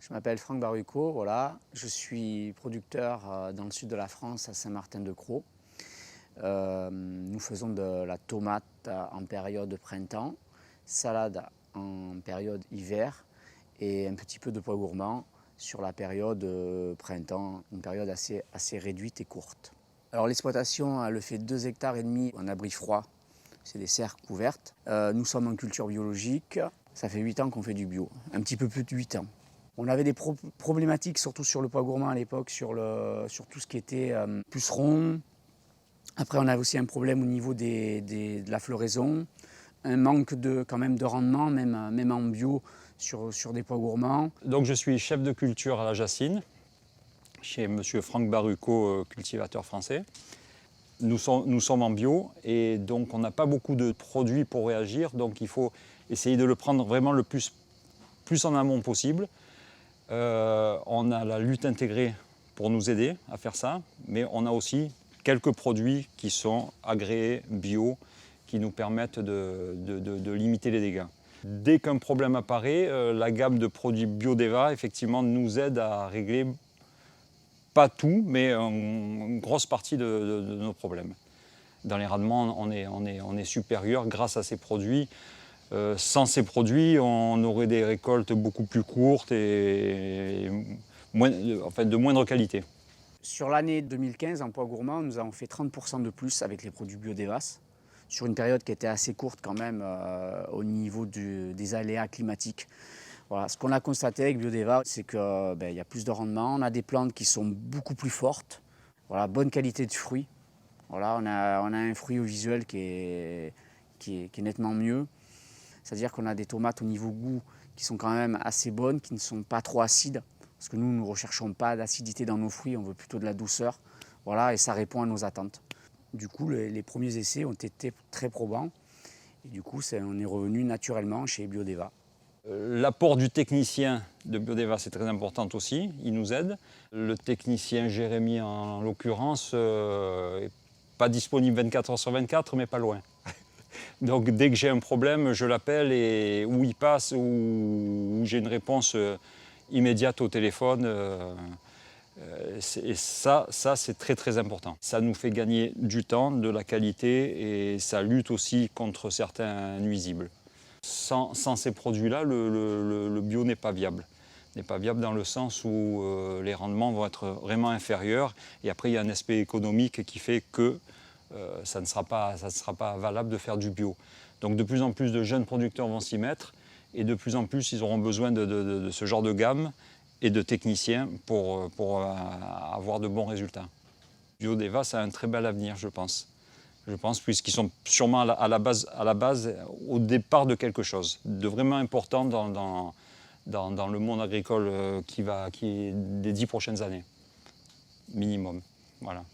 Je m'appelle Franck Baruco, voilà. Je suis producteur dans le sud de la France, à Saint-Martin-de-Crau. Nous faisons de la tomate en période de printemps, salade en période hiver et un petit peu de pois gourmand sur la période printemps, une période assez réduite et courte. Alors l'exploitation, elle fait 2,5 hectares en abri froid, c'est des serres couvertes. Nous sommes en culture biologique, ça fait 8 ans qu'on fait du bio, un petit peu plus de 8 ans. On avait des problématiques, surtout sur le pois gourmand à l'époque, sur tout ce qui était puceron. Après, on avait aussi un problème au niveau de la floraison, un manque quand même de rendement, même en bio, sur des pois gourmands. Donc je suis chef de culture à la Jacine, chez M. Franck Baruco, cultivateur français. Nous sommes en bio et donc on n'a pas beaucoup de produits pour réagir, donc il faut essayer de le prendre vraiment le plus en amont possible. On a la lutte intégrée pour nous aider à faire ça, mais on a aussi quelques produits qui sont agréés bio, qui nous permettent de limiter les dégâts. Dès qu'un problème apparaît, la gamme de produits Biodeva effectivement nous aide à régler, pas tout, mais une grosse partie de nos problèmes. Dans les rendements, on est supérieur grâce à ces produits. Sans ces produits, on aurait des récoltes beaucoup plus courtes et de moindre qualité. Sur l'année 2015, en pois gourmand, nous avons fait 30% de plus avec les produits Biodevas, sur une période qui était assez courte quand même au niveau des aléas climatiques. Voilà. Ce qu'on a constaté avec Biodeva, c'est qu'il y a plus de rendement, on a des plantes qui sont beaucoup plus fortes, voilà, bonne qualité de fruits. Voilà, on a un fruit au visuel qui est nettement mieux. C'est-à-dire qu'on a des tomates au niveau goût qui sont quand même assez bonnes, qui ne sont pas trop acides. Parce que nous ne recherchons pas d'acidité dans nos fruits, on veut plutôt de la douceur. Voilà, et ça répond à nos attentes. Du coup, les premiers essais ont été très probants. Et du coup, on est revenu naturellement chez Biodeva. L'apport du technicien de Biodeva, c'est très important aussi, il nous aide. Le technicien Jérémy, en l'occurrence, n'est pas disponible 24 heures sur 24, mais pas loin. Donc dès que j'ai un problème, je l'appelle et où il passe, où j'ai une réponse immédiate au téléphone. Et ça c'est très très important. Ça nous fait gagner du temps, de la qualité et ça lutte aussi contre certains nuisibles. Sans ces produits-là, le bio n'est pas viable. N'est pas viable dans le sens où les rendements vont être vraiment inférieurs. Et après, il y a un aspect économique qui fait que ça ne sera pas valable de faire du bio. Donc de plus en plus de jeunes producteurs vont s'y mettre et de plus en plus ils auront besoin de ce genre de gamme et de techniciens pour avoir de bons résultats. Biodeva, ça a un très bel avenir, je pense. Puisqu'ils sont sûrement à la base, au départ de quelque chose de vraiment important dans le monde agricole qui est des 10 prochaines années, minimum. Voilà.